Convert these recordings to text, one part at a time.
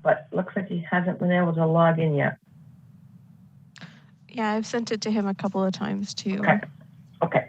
but looks like he hasn't been able to log in yet. Yeah, I've sent it to him a couple of times too. Okay. Okay.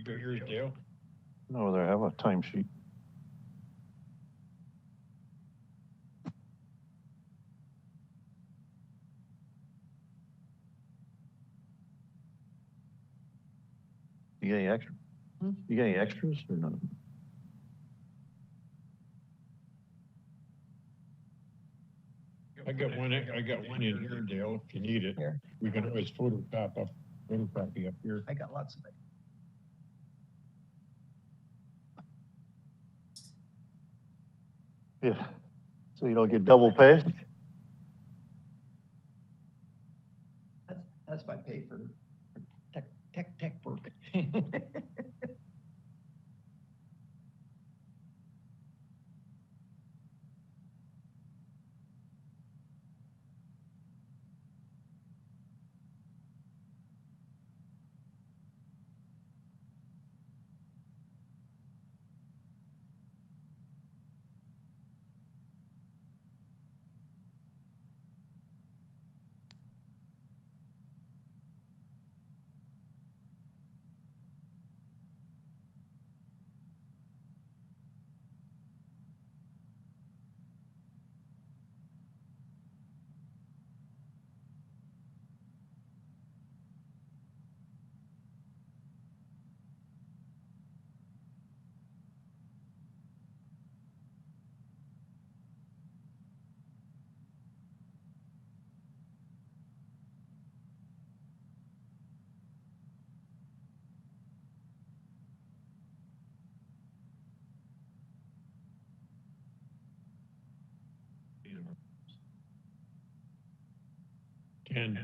Here's Dale. No, they have a timesheet. You got any extra? You got any extras or not? I got one in here, Dale, if you need it. Here. We can always photocopy up here. I got lots of it. Yeah. So you don't get double pay? That's my pay for tech work. Ten.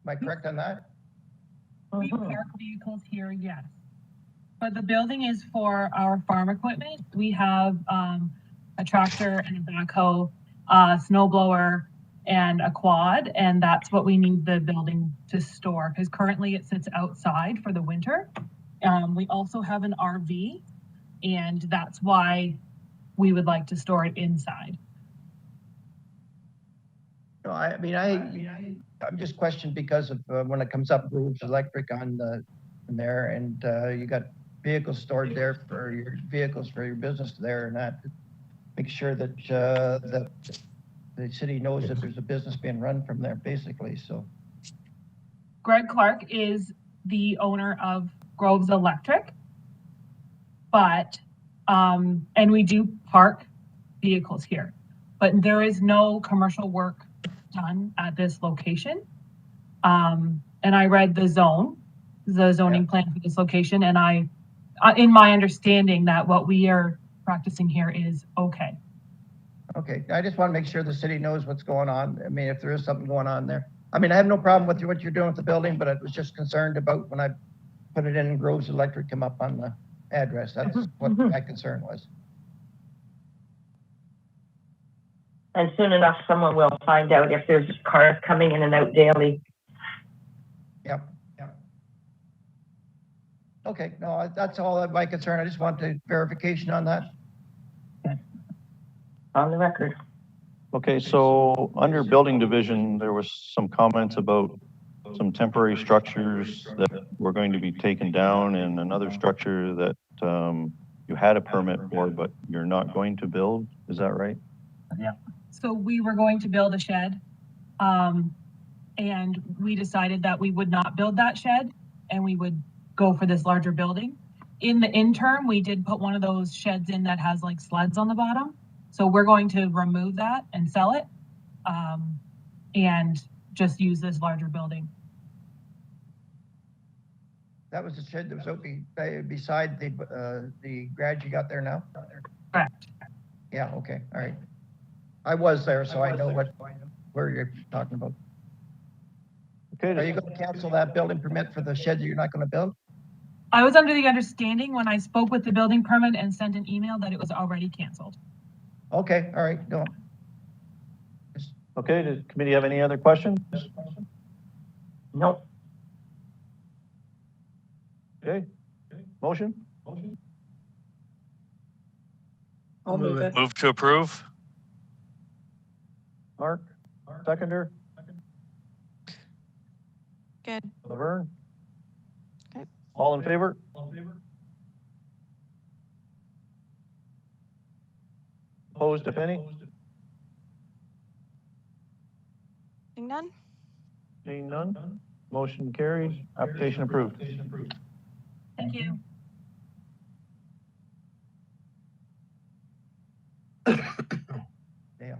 Am I correct on that? We Mhm. park vehicles here, yes. But the building is for our farm equipment. We have a tractor and a backhoe, snow blower, and a quad, and that's what we need the building to store, because currently it sits outside for the winter. We also have an RV, and that's why we would like to store it inside. No, I'm just questioned because of when it comes up Groves Electric on in there, and you got vehicles stored there for your vehicles for your business there, and that make sure that the city knows that there's a business being run from there, basically. So Greg Clark is the owner of Groves Electric, but and we do park vehicles here, but there is no commercial work done at this location. And I read the zoning plan for this location, and I, in my understanding that what we are practicing here is okay. okay, I just want to make sure the city knows what's going on. I mean, if there is something going on there. I mean, I have no problem with what you're doing with the building, but I was just concerned about when I put it in Groves Electric come up on the address. That's what my concern was. And soon enough, someone will find out if there's cars coming in and out daily. Yep. Okay, no, that's all my concern. I just wanted verification on that. On the record. Okay, so under building division, there was some comments about some temporary structures that were going to be taken down and another structure that you had a permit for, but you're not going to build. Is that right? So we were going to build a shed, and we decided that we would not build that shed and we would go for this larger building. In the interim, we did put one of those sheds in that has like sleds on the bottom. So we're going to remove that and sell it, and just use this larger building. That was the shed that was out beside the garage you got there now? Correct. Yeah, okay, all right. I was there, so I know where you're talking about. Are Okay, you going to cancel that building permit for the shed that you're not going to build? I was under the understanding when I spoke with the building permit and sent an email that it was already canceled. Okay, all right, no. okay, does the committee have any other questions? Nope. Okay, motion? I'll move it. Move to approve? Mark, seconder, Good. Laverne? Okay. All in favor? Opposed, if any? Seeing none? Seeing none? Motion carries, application approved. Thank you. Yeah.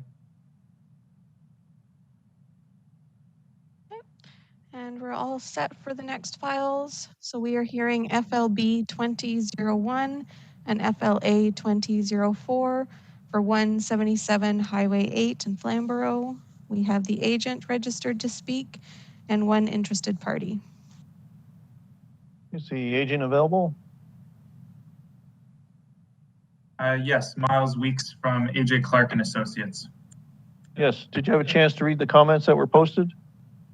And we're all set for the next files. So we are hearing FLB 2001 and FLA 2004 for 177 Highway 8 in Flamborough. We have the agent registered to speak and one interested party. Is the agent available? Yes, Miles Weeks from AJ Clark and Associates. Yes, did you have a chance to read the comments that were posted?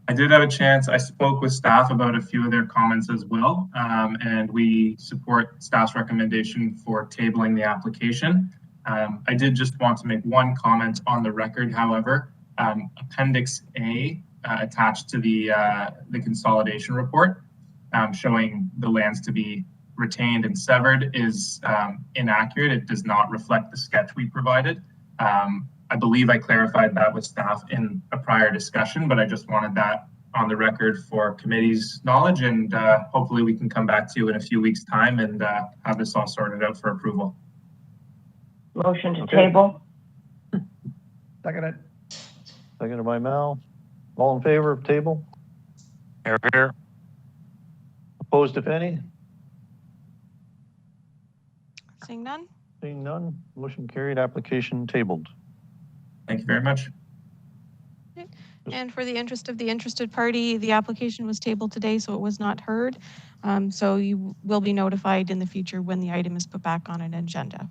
I did have a chance. I spoke with staff about a few of their comments as well, and we support staff's recommendation for tabling the application. I did just want to make one comment on the record, however. Appendix A attached to the consolidation report showing the lands to be retained and severed is inaccurate. It does not reflect the sketch we provided. I believe I clarified that with staff in a prior discussion, but I just wanted that on the record for committee's knowledge, and hopefully we can come back to you in a few weeks' time and have this all sorted out for approval. Motion to Okay. table. Second it. Seconded by Mal. All in favor of table? Here, here. Opposed, if any? Seeing none? Seeing none, motion carried, application tabled. Thank you very much. And for the interest of the interested party, the application was tabled today, so it was not heard. So you will be notified in the future when the item is put back on an agenda.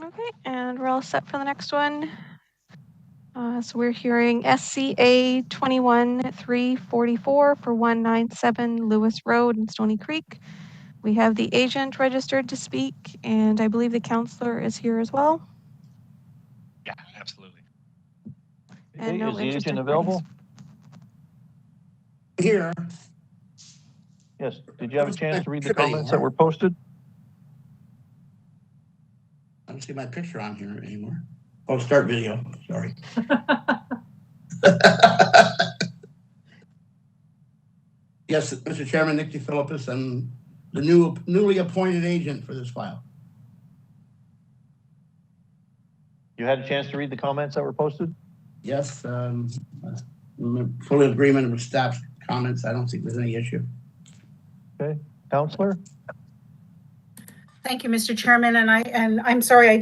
Okay, and we're all set for the next one. So we're hearing SCA 21344 for 197 Lewis Road in Stony Creek. We have the agent registered to speak, and I believe the counselor is here as well. Yeah, absolutely. And no Is the interested agent parties. available? Here, Yes. Did you have a chance to read the Picture comments that anymore. were posted? I don't see my picture on here anymore. Oh, start video, sorry. Yes, Mr. Chairman, Nick DeFilippis, I'm the newly appointed agent for this file. You had a chance to read the comments that were posted? Yes, I'm fully in agreement with staff's comments. I don't think there's any issue. Okay. Counselor? Thank you, Mr. Chairman, and I'm sorry, I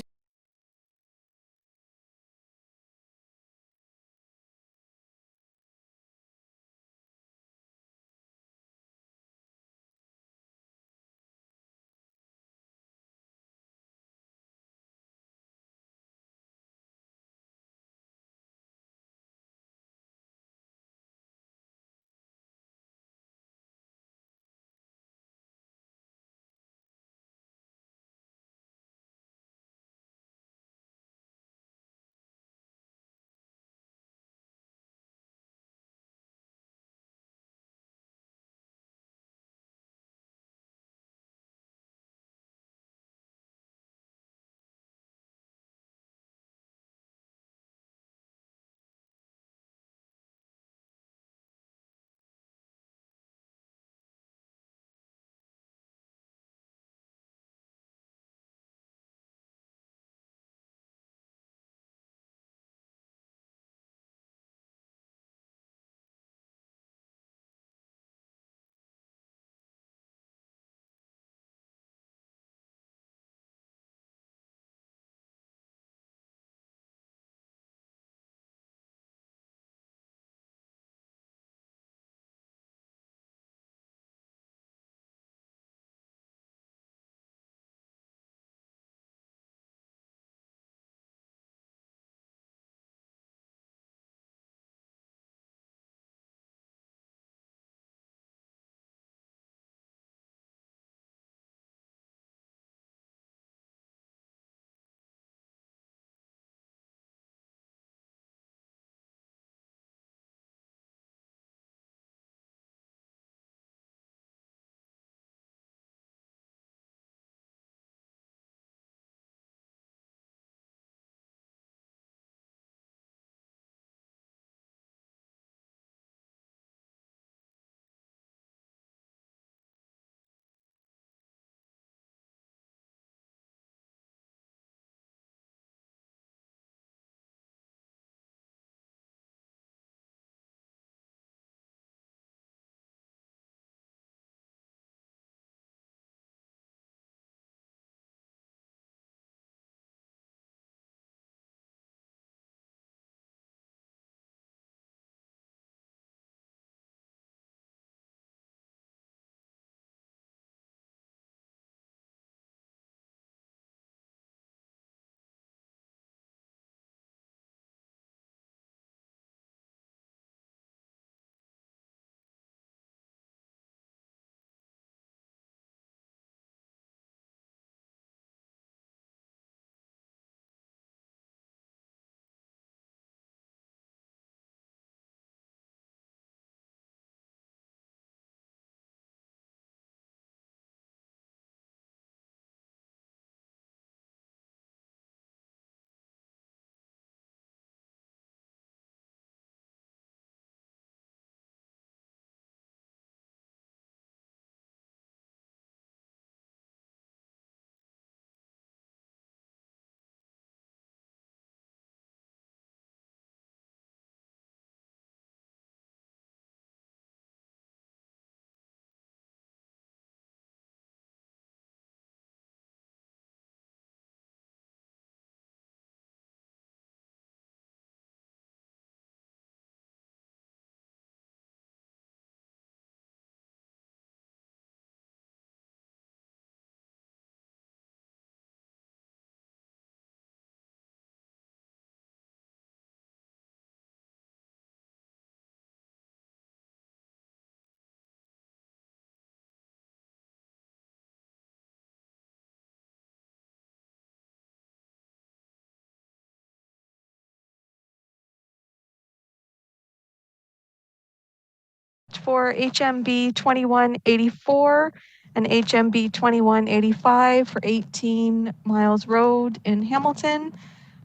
for HMB 2184 and HMB 2185 for 18 Miles Road in Hamilton.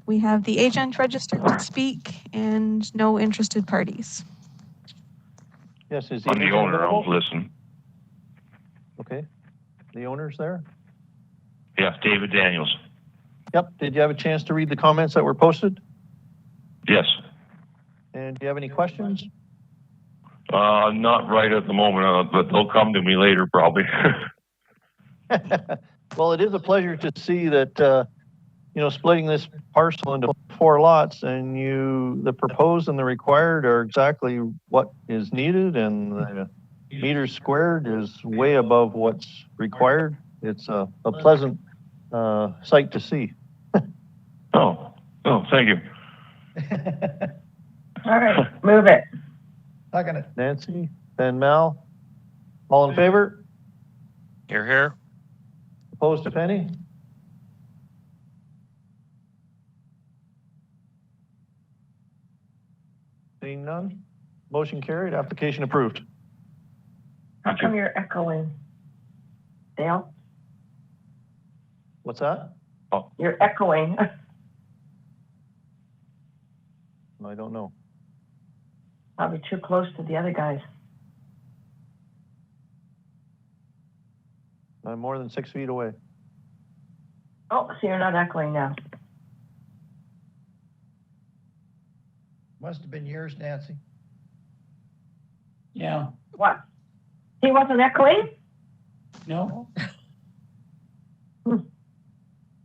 We have the agent registered to speak and no interested parties. Yes, is I'm he the owner, I'll available? listen. Okay. The owner's there? Yeah, David Daniels. Yep. Did you have a chance to read the comments that were posted? Yes. And do you have any questions? Not right at the moment, but they'll come to me later probably. Well, it is a pleasure to see that, splitting this parcel into 4 lots and the proposed and the required are exactly what is needed, and the meters squared is way above what's required. It's a pleasant sight to see. Oh, thank you. All right, move it. Second it. Nancy, then Mal, all in favor? Here, here. Opposed, if any? Seeing none, motion carried, application approved. How come you're echoing? Dale, What's that? you're echoing. I don't know. Probably too close to the other guys. I'm more than 6 feet away. Oh, so you're not echoing now. Must have been yours, Nancy. Yeah, What? He wasn't echoing? no,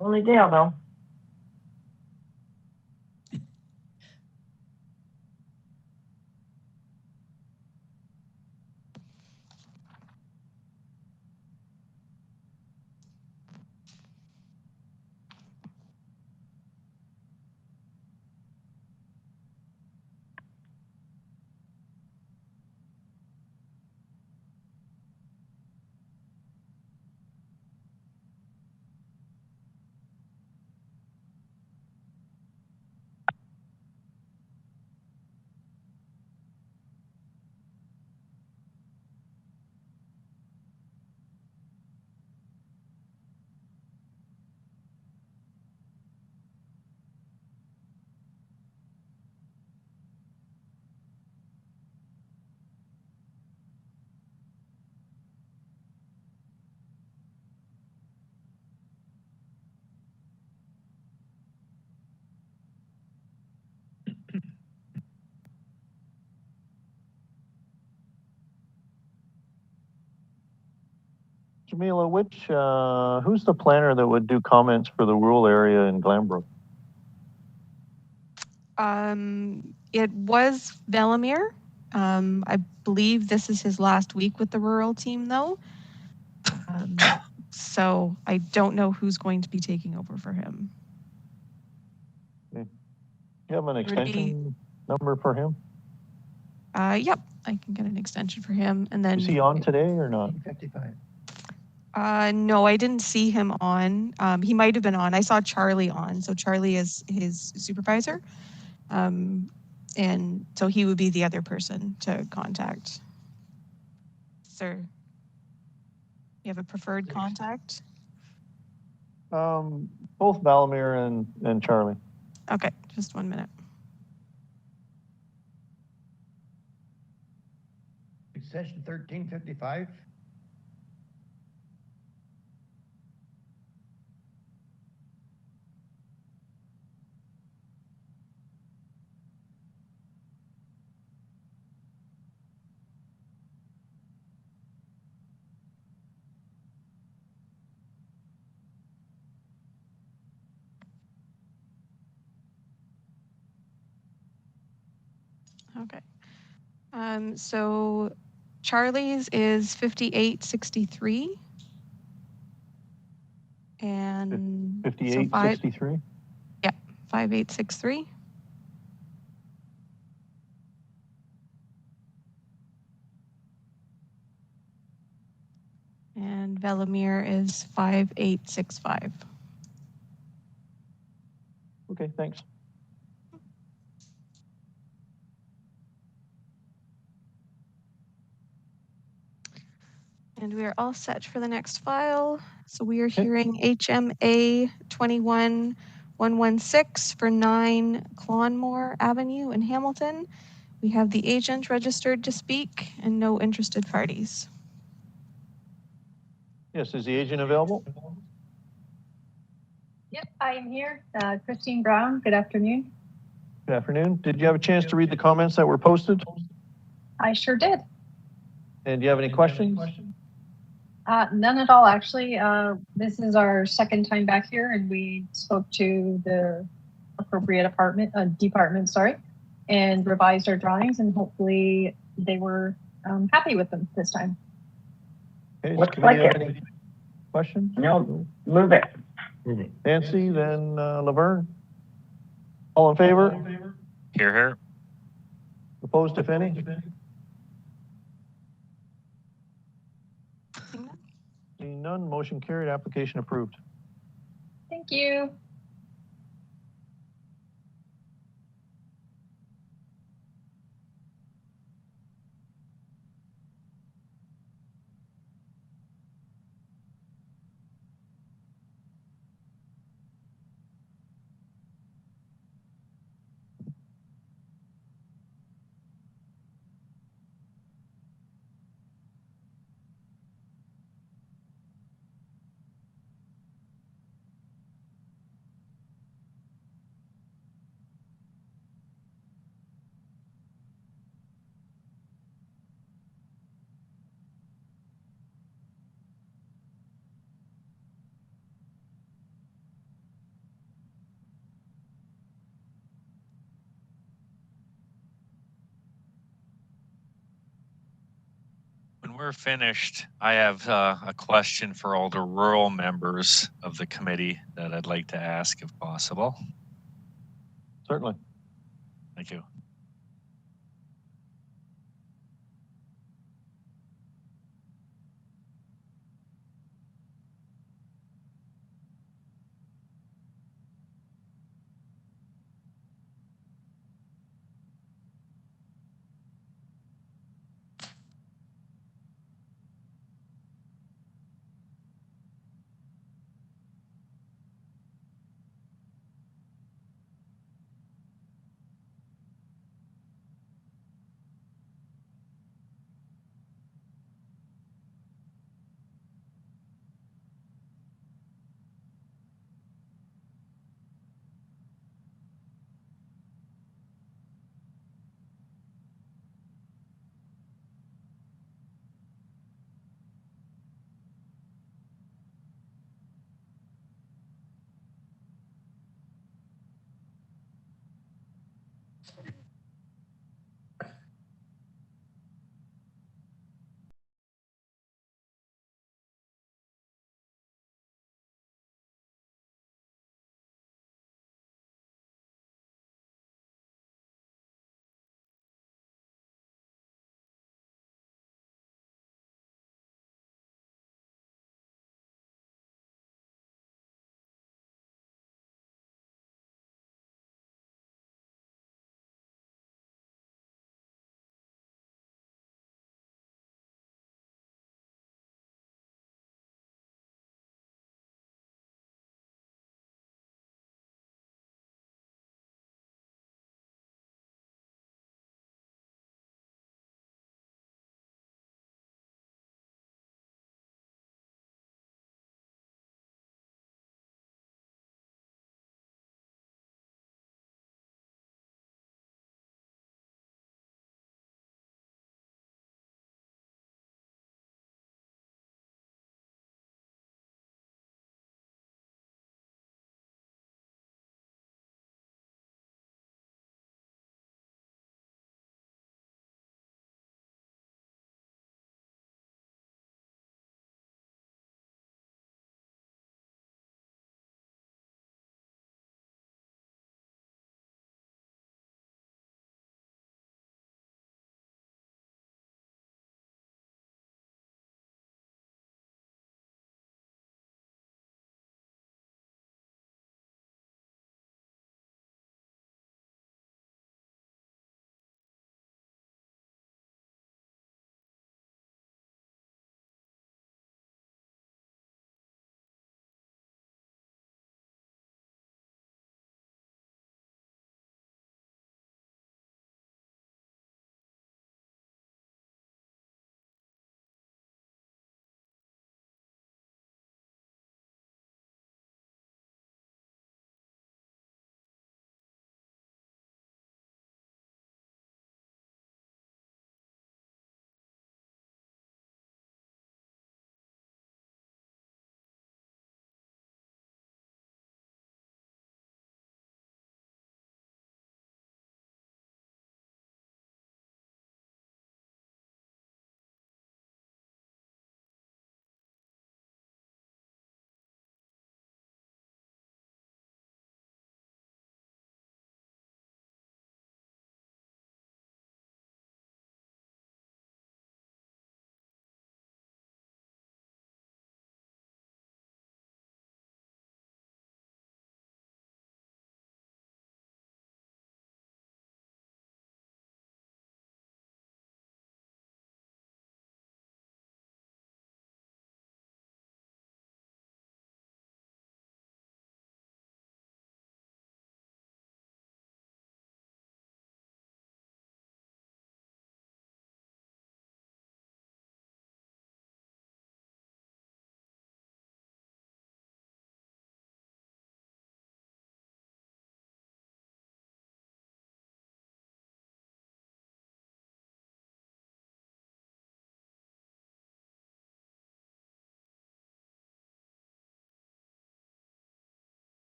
Only Dale, though. Jamila, who's the planner that would do comments for the rural area in Glanbrook? It was Velimir. I believe this is his last week with the rural team, though. So I don't know who's going to be taking over for him. You have an be- extension number for him? Yep, I can get an extension for him, and then. Is he on today or not? 55. No, I didn't see him on. He might have been on. I saw Charlie on. So Charlie is his supervisor. And so he would be the other person to contact. Sir, you have a preferred contact? Both Valimir and Charlie. Okay, just 1 minute. Extension 1355. Okay. So Charlie's is 5863. And 5863? 5863. And Velimir is 5865. Okay, thanks. And we are all set for the next file. So we are hearing HMA 21116 for 9 Clonmore Avenue in Hamilton. We have the agent registered to speak and no interested parties. Yes, is the agent available? Yep, I am here. Christine Brown, good afternoon. Good afternoon. Did you have a chance to read the comments that were posted? I sure did. And do you have any questions? None at all, actually. This is our second time back here, and we spoke to the appropriate department, and revised our drawings, and hopefully they were happy with them this time. Okay, does Looks committee like have it. any questions? No, move it. Move it. Nancy, then Laverne? All in favor? Here, here. Opposed, if any? Seeing none, motion carried, application approved. Thank you. When we're finished, I have a question for all the rural members of the committee that I'd like to ask if possible. Certainly. Thank you.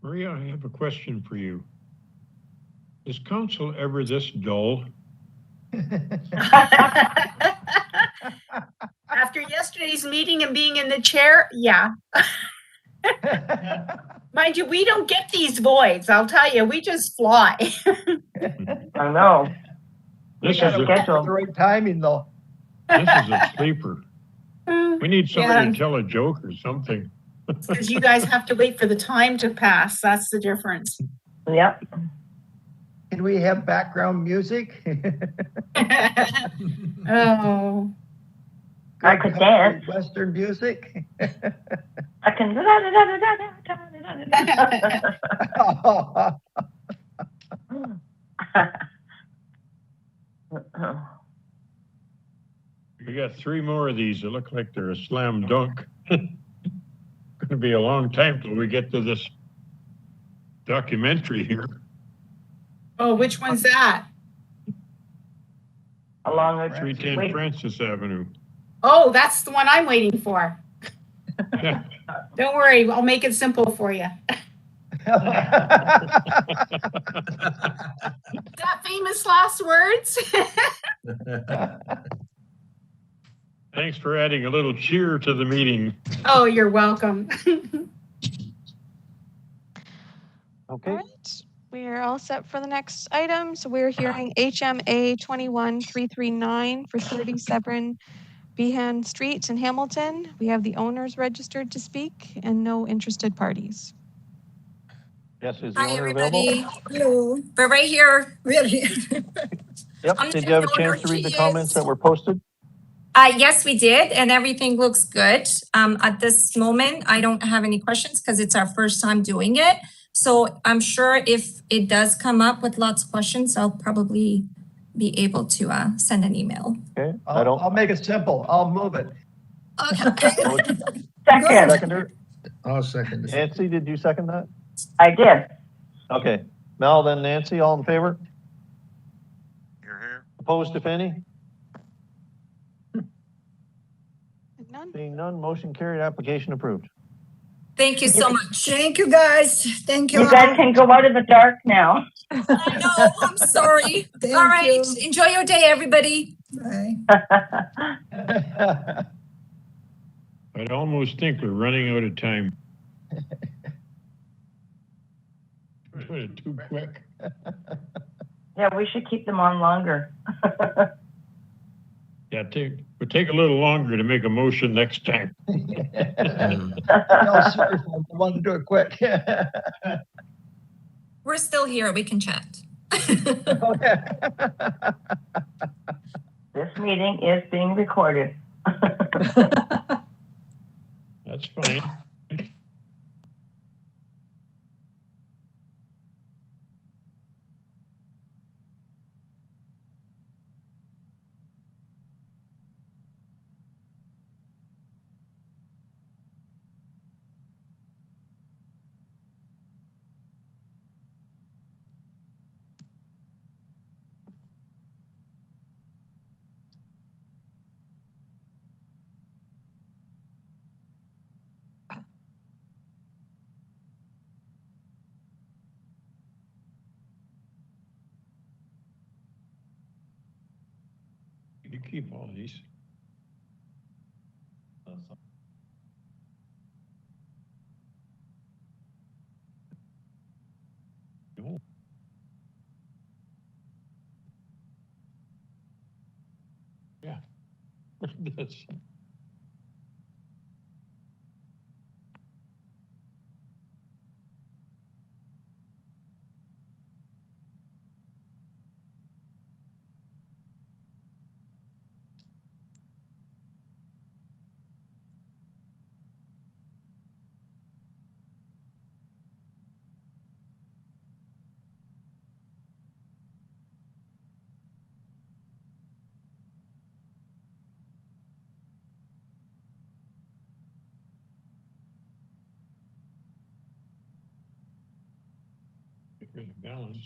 Maria, I have a question for you. Is council ever this dull? After yesterday's meeting and being in the chair, yeah. Mind you, we don't get these voids, I'll tell you, we just fly. I know. This is Gotta a, wait for the right timing though. this is a sleeper. We need somebody Yeah. to tell a joke or something. Because you guys have to wait for the time to pass, that's the difference. Yep. Can we have background music? Oh, I could dance. Western music? I can. We got 3 more of these that look like they're a slam dunk. Gonna be a long time till we get to this documentary here. oh, which one's that? Along with 310 wait, Francis Avenue. Oh, that's the one I'm waiting for. Yeah. Don't worry, I'll make it simple for you. That famous last words? Thanks for adding a little cheer to the meeting. Oh, you're welcome. Okay. All right, we are all set for the next item. So we're hearing HMA 21339 for 37 Behan Street in Hamilton. We have the owners registered to speak and no interested parties. Yes, is the Hi, owner everybody. available? Hello. We're right here. We're here. Yep. I'm Did the you have a owner. chance to read the She comments is. that were posted? Yes, we did, and everything looks good. At this moment, I don't have any questions because it's our first time doing it. So I'm sure if it does come up with lots of questions, I'll probably be able to send an email. Okay, I don't. I'll make it simple. I'll move it. Okay. second. Seconder? I'll second this. Nancy, did you second that? I did. Okay. Mel, then Nancy, all in favor? Here. Opposed, if any? None? Seeing none, motion carried, application approved. Thank you so much. Thank you, guys. Thank you. You guys can go out of the dark now. I know, I'm sorry. Thank All right, you. enjoy your day, everybody. Bye. I'd almost think we're running out of time. Too quick. Yeah, we should keep them on longer. Yeah, would take a little longer to make a motion next time. No, sorry, I want to do it quick. We're still here. We can chat. This meeting is being recorded. That's fine. You keep all these. No. Yeah. That's. Get rid of balance.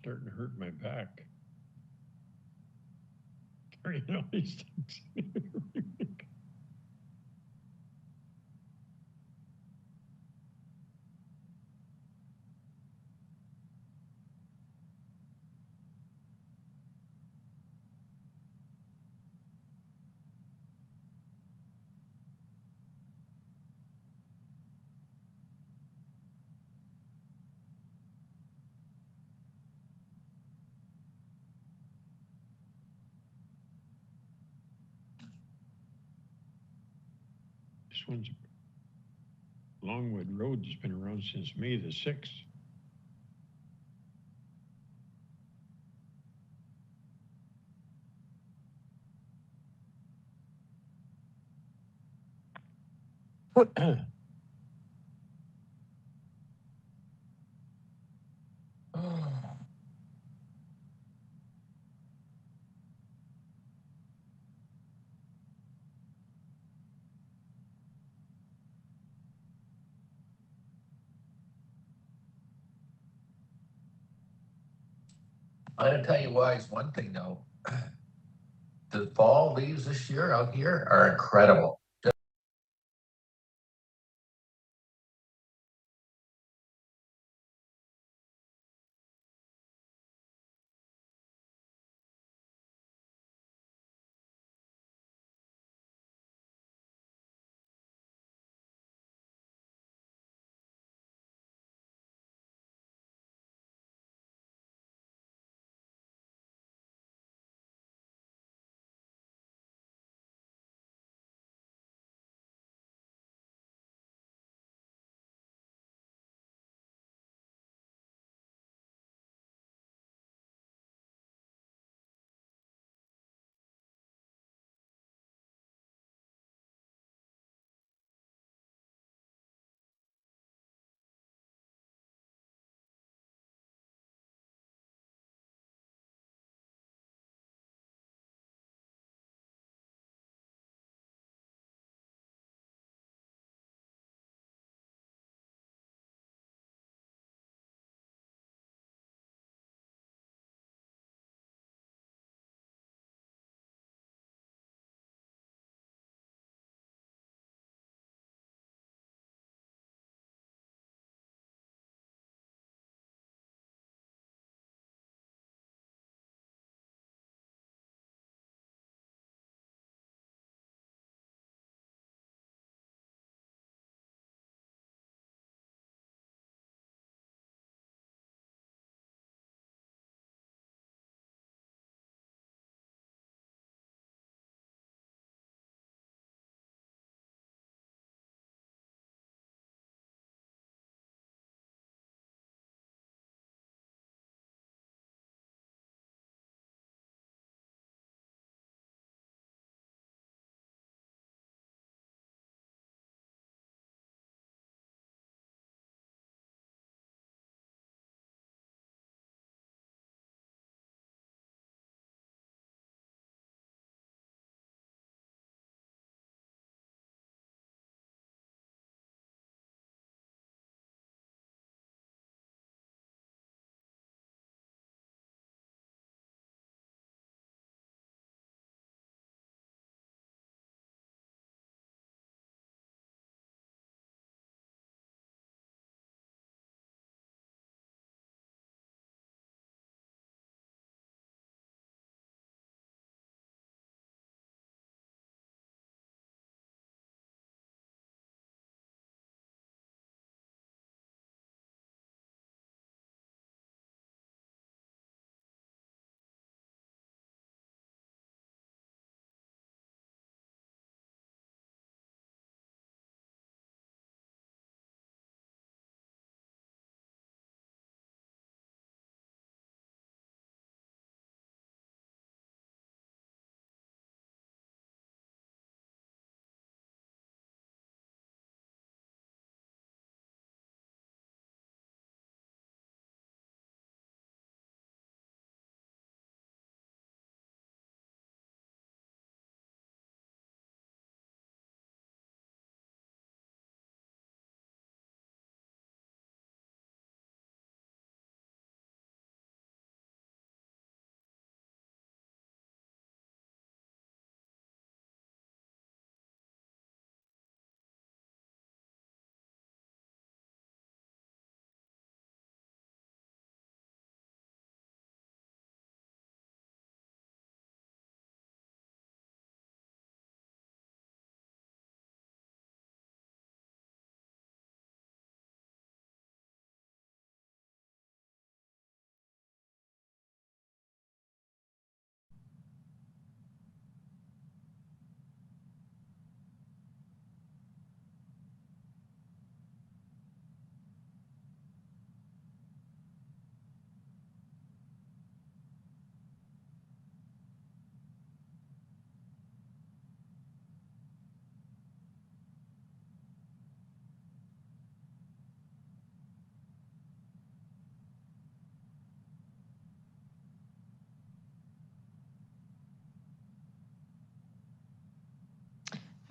starting to hurt my back. Carrying all these things. This one's Longwood Road has been around since May the 6th. I'm gonna tell you why is one thing though. The fall leaves this year out here are incredible.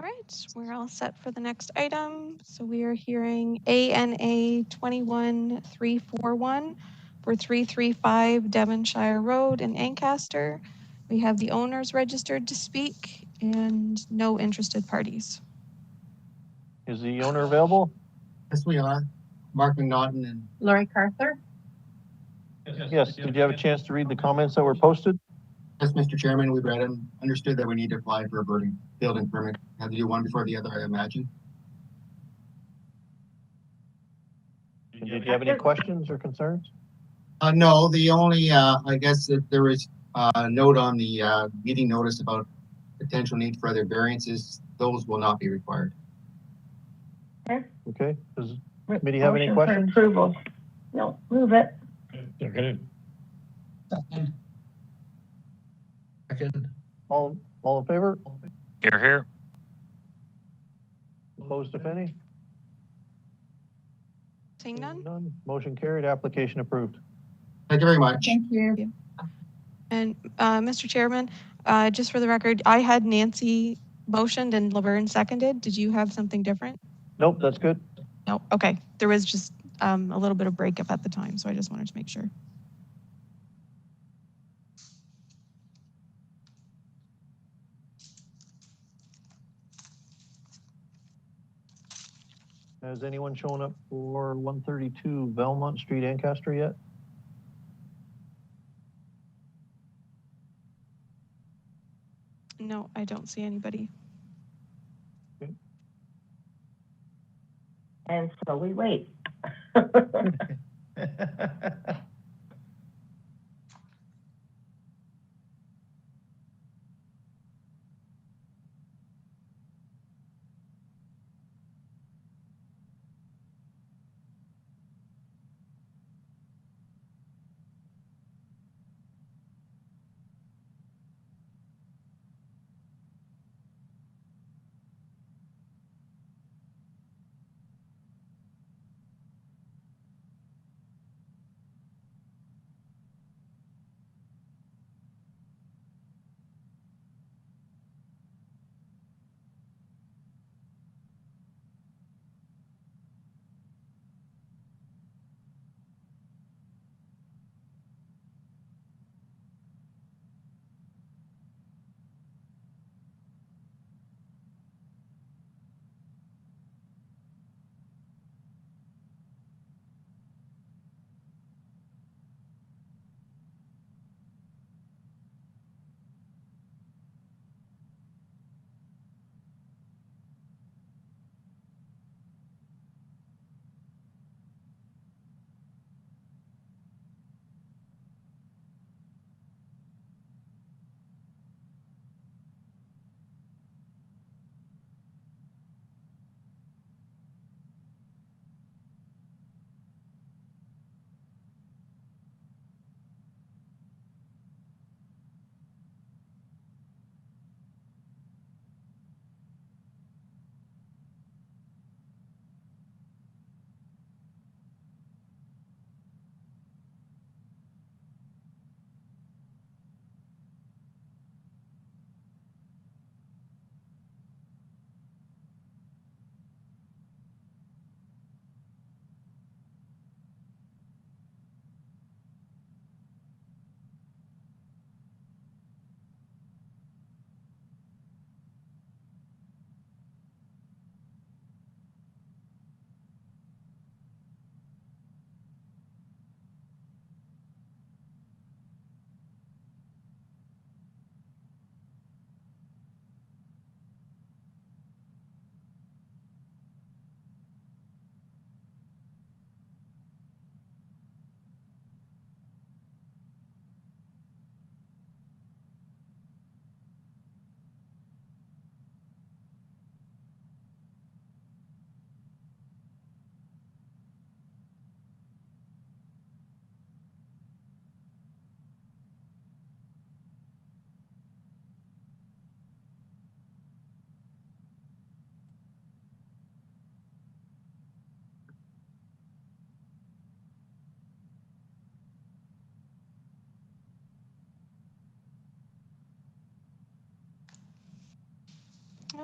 right, we're all set for the next item. So we are hearing ANA 21341 for 335 Devonshire Road in Ancaster. We have the owners registered to speak and no interested parties. Is the owner available? Yes, we are. Mark McNaughton and Lori Carther? Yes, did you have a chance to read the comments that were posted? yes, Mr. Chairman, we read them, understood that we need to apply for a building permit. Have to do one before the other, I imagine. And did you have any questions or concerns? No, the only, I guess that there is a note on the meeting notice about potential need for other variances. Those will not be required. Okay, does the committee have any Motion for questions? approval. No, move it. Seconded. Second. All in favor? Here, here. Opposed, if any? Seeing none? None. Motion carried, application approved. Thank you very much. Thank you. And Mr. Chairman, just for the record, I had Nancy motioned and Laverne seconded. Did you have something different? Nope, that's good. No, okay. There was just a little bit of breakup at the time, so I just wanted to make sure. Has anyone shown up for 132 Belmont Street, Ancaster yet? No, I don't see anybody. And so we wait.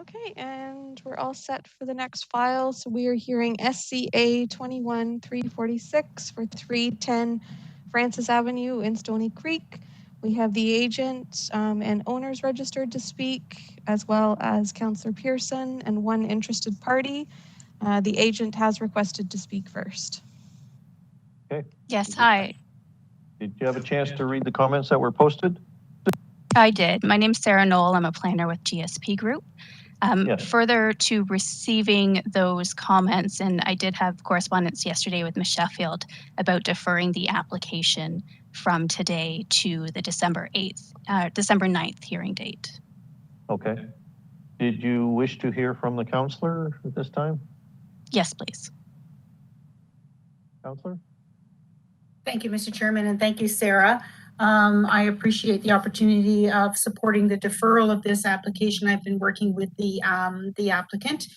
Okay, and we're all set for the next file. So we are hearing SCA 21-346 for 310 Francis Avenue in Stony Creek. We have the agent and owners registered to speak, as well as Councillor Pearson and one interested party. The agent has requested to speak first. Okay. Yes, hi. Did you have a chance to read the comments that were posted? I did. My name's Sarah Knoll. I'm a planner with GSP Group. Yes. Further to receiving those comments, and I did have correspondence yesterday with Ms. Sheffield about deferring the application from today to the December 9th hearing date. Okay. Did you wish to hear from the councillor at this time? Yes, please. Councillor? Thank you, Mr. Chairman, and thank you, Sarah. I appreciate the opportunity of supporting the deferral of this application. I've been working with the applicant,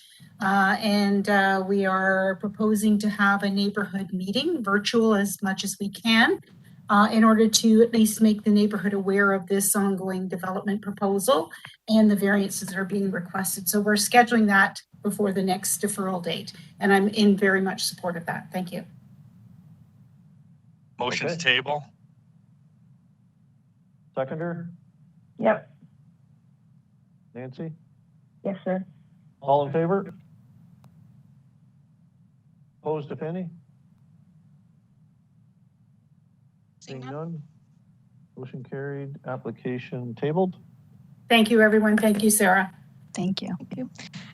and we are proposing to have a neighborhood meeting, virtual as much as we can, in order to at least make the neighborhood aware of this ongoing development proposal and the variances that are being requested. So we're scheduling that before the next deferral date, and I'm in very much support of that. Thank you. Motion Okay. to table. Seconder? Yep. Nancy? Yes, sir. All in favor? Opposed, if any? Seeing none? Motion carried. Application tabled. Thank you, everyone. Thank you, Sarah. Thank you. Thank you.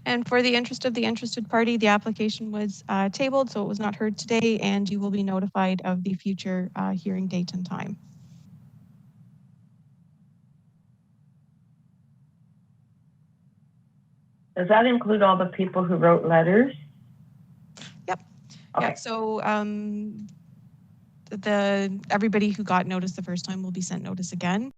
And for the interest of the interested party, the application was tabled, so it was not heard today, and you will be notified of the future hearing date and time. Does that include all the people who wrote letters? Yep. Okay. Yeah, so everybody who got notice the first time will be sent notice again.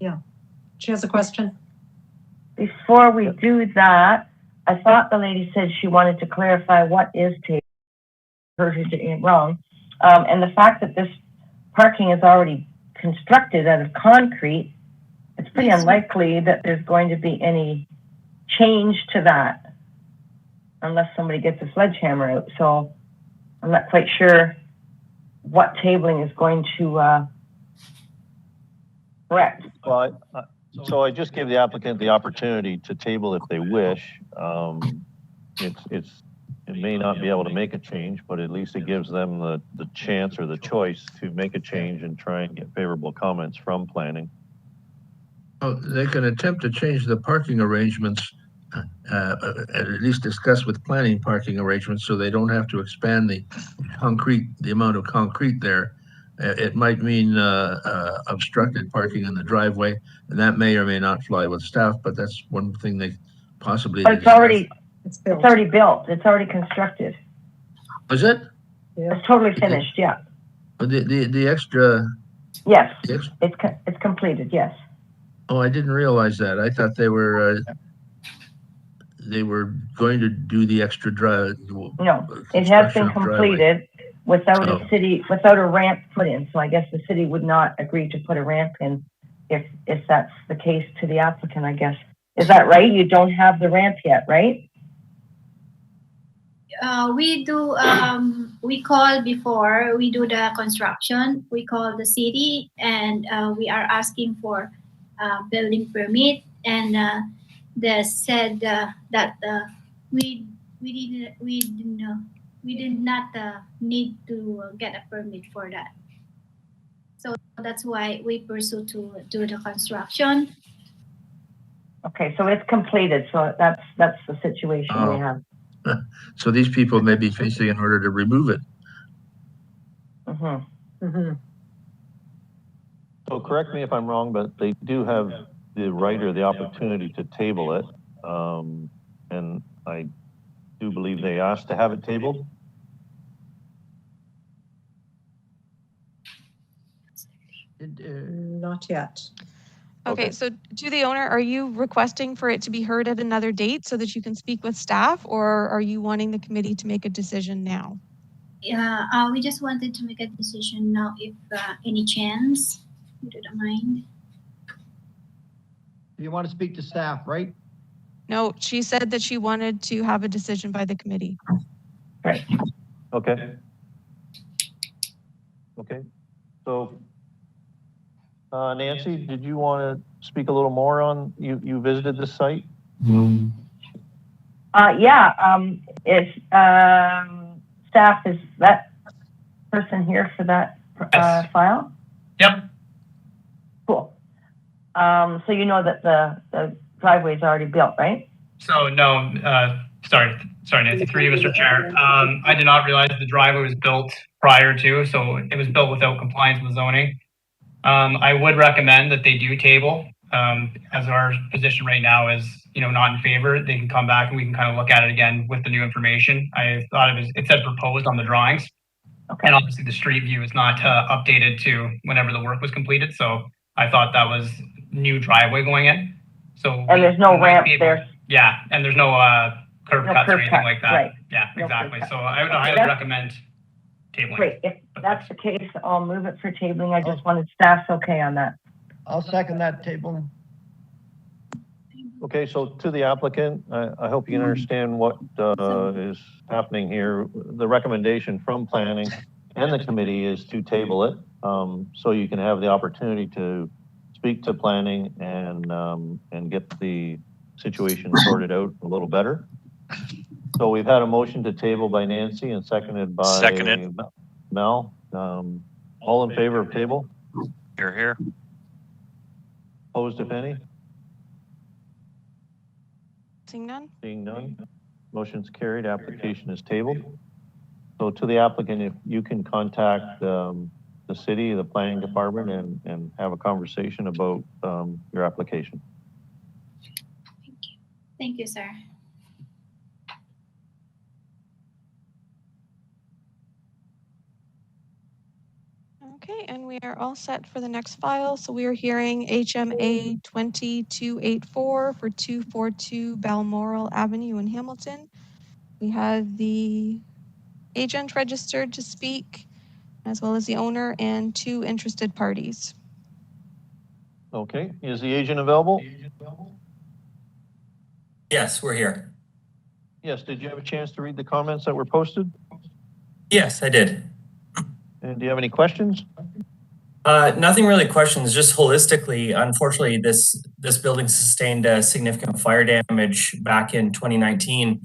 Yeah. She has a question. Before we do that, I thought the lady said she wanted to clarify what is table. Heard her doing it wrong. And the fact that this parking is already constructed out of concrete, it's pretty unlikely that there's going to be any change to that unless somebody gets a sledgehammer out. So I'm not quite sure what tabling is going to correct. Well, so I just give the applicant the opportunity to table if they wish. It may not be able to make a change, but at least it gives them the chance or the choice to make a change and try and get favorable comments from planning. Oh, they can attempt to change the parking arrangements, at least discuss with planning parking arrangements, so they don't have to expand the amount of concrete there. It might mean obstructed parking in the driveway, and that may or may not fly with staff, but that's one thing they possibly. But it's already built. It's already constructed. Is it? Yeah. It's totally finished. Yeah. The extra. Yes. It's completed. Yes. Oh, I didn't realize that. I thought they were going to do the extra drive. No, it has been completed without a ramp put in. So I guess the city would not agree to put a ramp in if that's the case to the applicant, I guess. Is that right? You don't have the ramp yet, right? We do, we call before we do the construction, we call the city and we are asking for building permit, and they said that we did not need to get a permit for that. So that's why we pursue to do the construction. Okay, so it's completed. So that's the situation we have. So these people may be facing an order to remove it. Mm-hmm. Mm-hmm. So correct me if I'm wrong, but they do have the right or the opportunity to table it. And I do believe they asked to have it tabled. Not yet. Okay, so to the owner, are you requesting for it to be heard at another date so that you can speak with staff, or are you wanting the committee to make a decision now? Yeah, we just wanted to make a decision now if any chance, you don't mind. You want to speak to staff, right? No, she said that she wanted to have a decision by the committee. Right. Okay. Okay. So Nancy, did you want to speak a little more on, you visited the site? Is staff, is that person here for that file? Yep. Cool. So you know that the driveway is already built, right? So no, sorry, Nancy, through you, Mr. Chair. I did not realize the driveway was built prior to, so it was built without compliance with zoning. I would recommend that they do table, as our position right now is, not in favor. They can come back and we can kind of look at it again with the new information. I thought it said proposed on the drawings. Okay. And obviously the street view is not updated to whenever the work was completed. So I thought that was new driveway going in. So and there's no ramp there. Yeah, and there's no curb cuts or anything like that. Right. Yeah, no exactly. So I would highly recommend tabling. Great. If that's the case, I'll move it for tabling. I just wanted staff's okay on that. I'll second that table. Okay, so to the applicant, I hope you can understand what is happening here. The recommendation from planning and the committee is to table it, so you can have the opportunity to speak to planning and get the situation sorted out a little better. So we've had a motion to table by Nancy and seconded by Mel. All in favor of table? Here. Opposed, if any? Seeing none? Seeing none. Motion's carried. Application is tabled. So to the applicant, if you can contact the city, the planning department, and have a conversation about your application. Thank you, sir. Okay, and we are all set for the next file. So we are hearing HMA 2284 for 242 Balmoral Avenue in Hamilton. We have the agent registered to speak, as well as the owner and 2 interested parties. Okay, is the agent available? Yes, we're here. Yes, did you have a chance to read the comments that were posted? Yes, I did. And do you have any questions? Nothing really questions, just holistically, unfortunately, this building sustained significant fire damage back in 2019.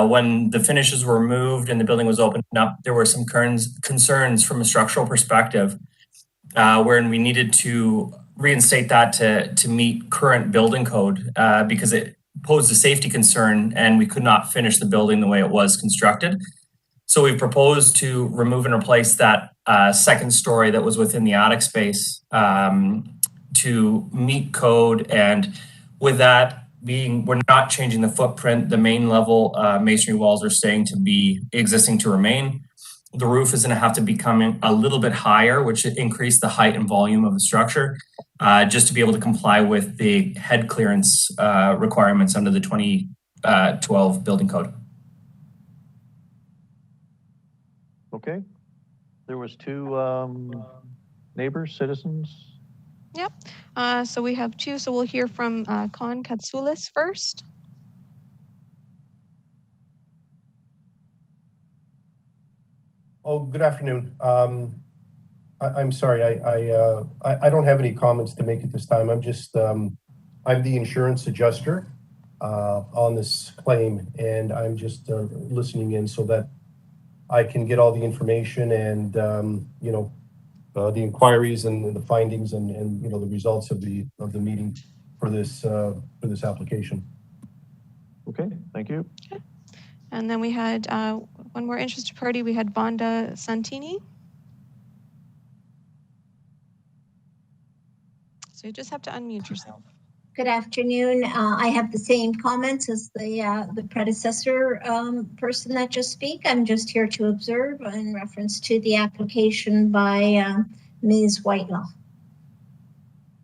When the finishes were removed and the building was opened up, there were some concerns from a structural perspective, wherein we needed to reinstate that to meet current building code because it posed a safety concern and we could not finish the building the way it was constructed. So we proposed to remove and replace that second story that was within the attic space to meet code. And with that being, we're not changing the footprint. The main level masonry walls are staying to be existing to remain. The roof is going to have to become a little bit higher, which increase the height and volume of the structure, just to be able to comply with the head clearance requirements under the 2012 building code. Okay. There was 2 neighbors, citizens. Yep. So we have 2. So we'll hear from Con Katsoulis first. Oh, good afternoon. I'm sorry, I don't have any comments to make at this time. I'm just, I'm the insurance adjuster on this claim, and I'm just listening in so that I can get all the information and, you know, the inquiries and the findings and, you know, the results of the meeting for this application. Okay, thank you. Okay. And then we had one more interested party. We had Vonda Santini. So you just have to unmute yourself. Good afternoon. I have the same comments as the predecessor person that just spoke. I'm just here to observe in reference to the application by Ms. Whitelaw.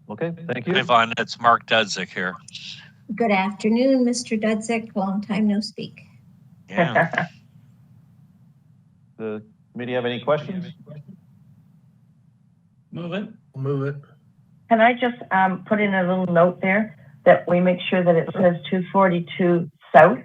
Okay, thank you. Hi, Vaughn. It's Mark Dudzik here. Good afternoon, Mr. Dudzik. Long time no speak. Yeah. The committee have any questions? Move it. Move it. Can I just put in a little note there that we make sure that it says 242 South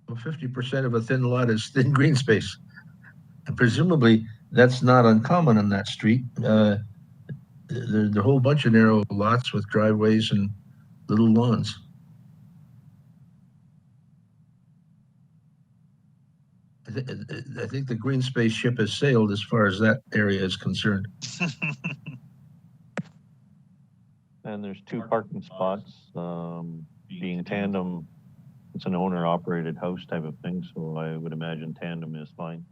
Well, 50% of a thin lot is thin green space. And presumably, that's not uncommon on that street. There's a whole bunch of narrow lots with driveways and little lawns. I think the green space ship has sailed as far as that area is concerned. And there's 2 parking spots, being tandem. It's an owner-operated house type of thing, so I would imagine tandem is fine.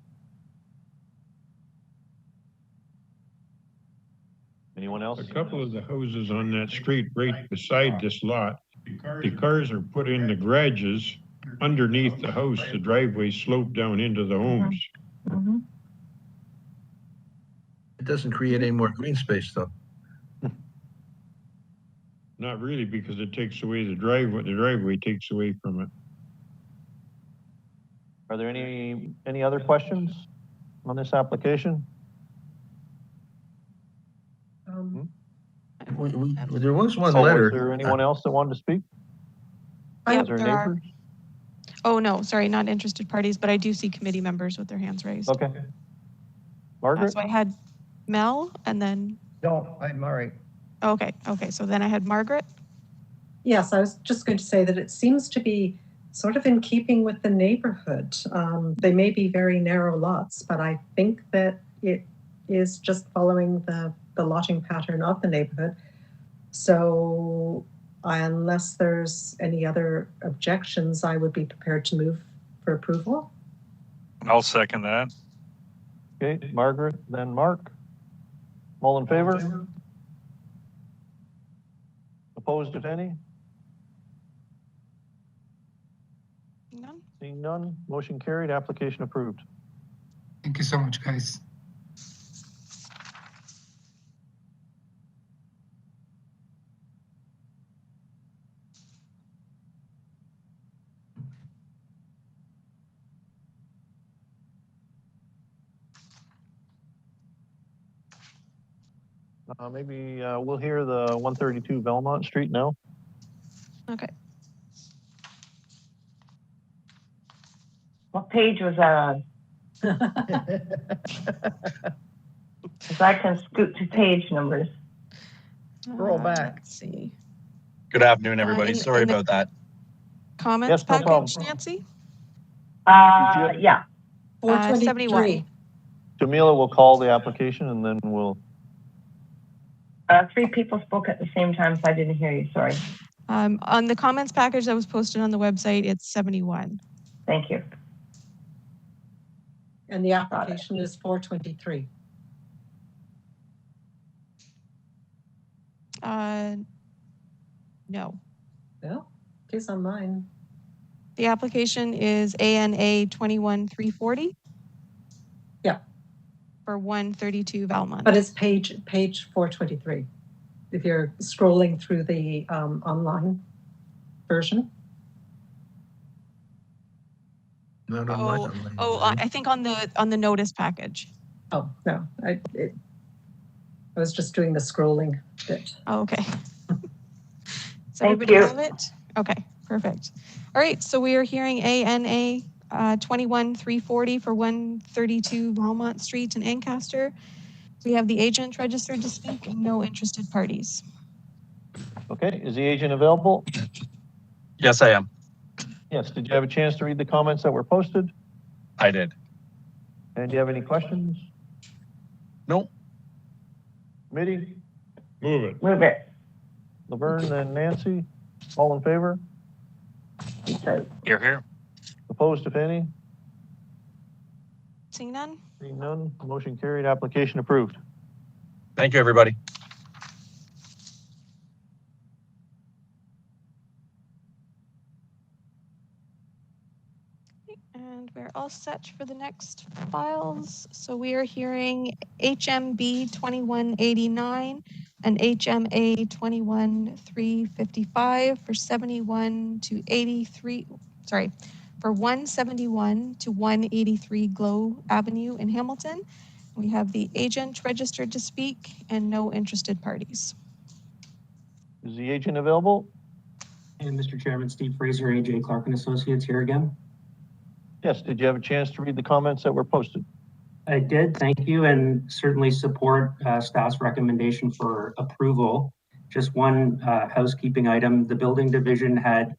Anyone else? A couple of the houses on that street right beside this lot, the cars are put in the garages underneath the house. The driveway slope down into the homes. Mhm. It doesn't create any more green space though. Not really, because it takes away the driveway takes away from it. Are there any other questions on this application? There was one Oh, letter. is there anyone else that wanted to speak? Yep, Is there there are. neighbors? Oh, no, sorry, not interested parties, but I do see committee members with their hands raised. Okay. Margaret? So I had Mel and then, No, I'm all right. okay, so then I had Margaret. Yes, I was just going to say that it seems to be sort of in keeping with the neighborhood. They may be very narrow lots, but I think that it is just following the lotting pattern of the neighborhood. So unless there's any other objections, I would be prepared to move for approval. I'll second that. Okay, Margaret, then Mark. All in favor? Opposed, if any? None. Seeing none, motion carried, application approved. Thank you so much, guys. Maybe we'll hear the 132 Belmont Street now. Okay. What page was that on? Because I can scoot to page numbers. Roll back. Let's see. Good afternoon, everybody. in- Sorry in the- about that. Comments Yes, no problem. package, Nancy? Yeah. 423. 71. Jamila will call the application and then we'll, 3 people spoke at the same time, so I didn't hear you, sorry. On the comments package that was posted on the website, it's 71. Thank you. And the application is 423. No. No, it is on mine. The application is ANA 21340. Yeah. For 132 Valmont. But it's page 423. If you're scrolling through the online version. Not on my online. I think on the notice package. Oh, no, I was just doing the scrolling bit. Oh, okay. Does Thank everybody you. have it? Okay, perfect. All right, so we are hearing ANA 21340 for 132 Valmont Street in Ancaster. We have the agent registered to speak and no interested parties. okay, is the agent available? Yes, I am. Yes, did you have a chance to read the comments that were posted? I did. And do you have any questions? Nope. Committee, Move it. Move it. Laverne and Nancy, all in favor? Here, here. Opposed, if any? Seeing none? Seeing none, motion carried, application approved. Thank you, everybody. And we're all set for the next files. So we are hearing HMB 2189 and HMA 21355 for 71 to 83, sorry, for 171 to 183 Glow Avenue in Hamilton. We have the agent registered to speak and no interested parties. Is the agent available? And Mr. Chairman, Steve Fraser, AJ Clark and Associates here again. Yes, did you have a chance to read the comments that were posted? I did, thank you, and certainly support staff's recommendation for approval. Just one housekeeping item. The building division had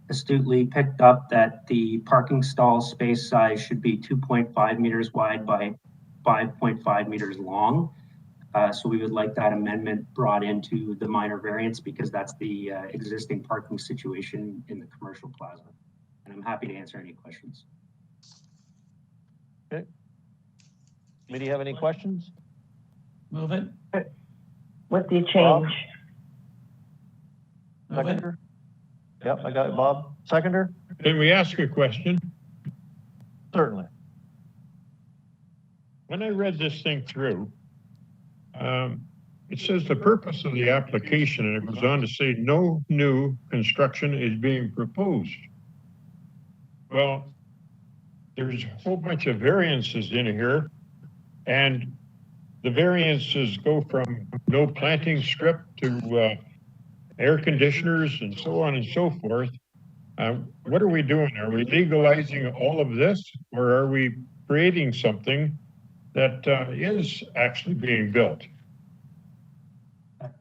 astutely picked up that the parking stall space size should be 2.5 meters wide by 5.5 meters long. So we would like that amendment brought into the minor variance because that's the existing parking situation in the commercial plaza. And I'm happy to answer any questions. Okay. Committee have any questions? Move it. With the change. Move it. Seconder? Yep, I got it, Bob. Seconder? Can we ask a question? Certainly. When I read this thing through, it says the purpose of the application, and it goes on to say no new construction is being proposed. Well, there's a whole bunch of variances in here, and the variances go from no planting strip to air conditioners and so on and so forth. What are we doing? Are we legalizing all of this, or are we creating something that is actually being built?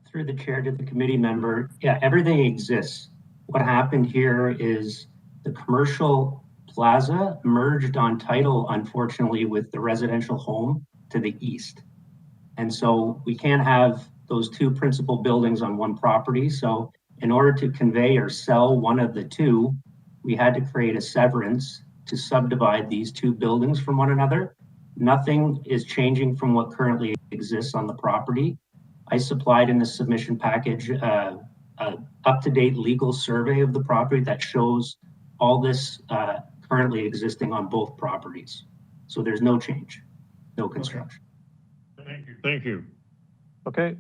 Through the chair to the committee member, yeah, everything exists. What happened here is the commercial plaza merged on title, unfortunately, with the residential home to the east. And so we can't have those two principal buildings on one property. So in order to convey or sell one of the two, we had to create a severance to subdivide these two buildings from one another. Nothing is changing from what currently exists on the property. I supplied in the submission package up-to-date legal survey of the property that shows all this currently existing on both properties. So there's no change, no construction. Thank you. Thank you. Okay,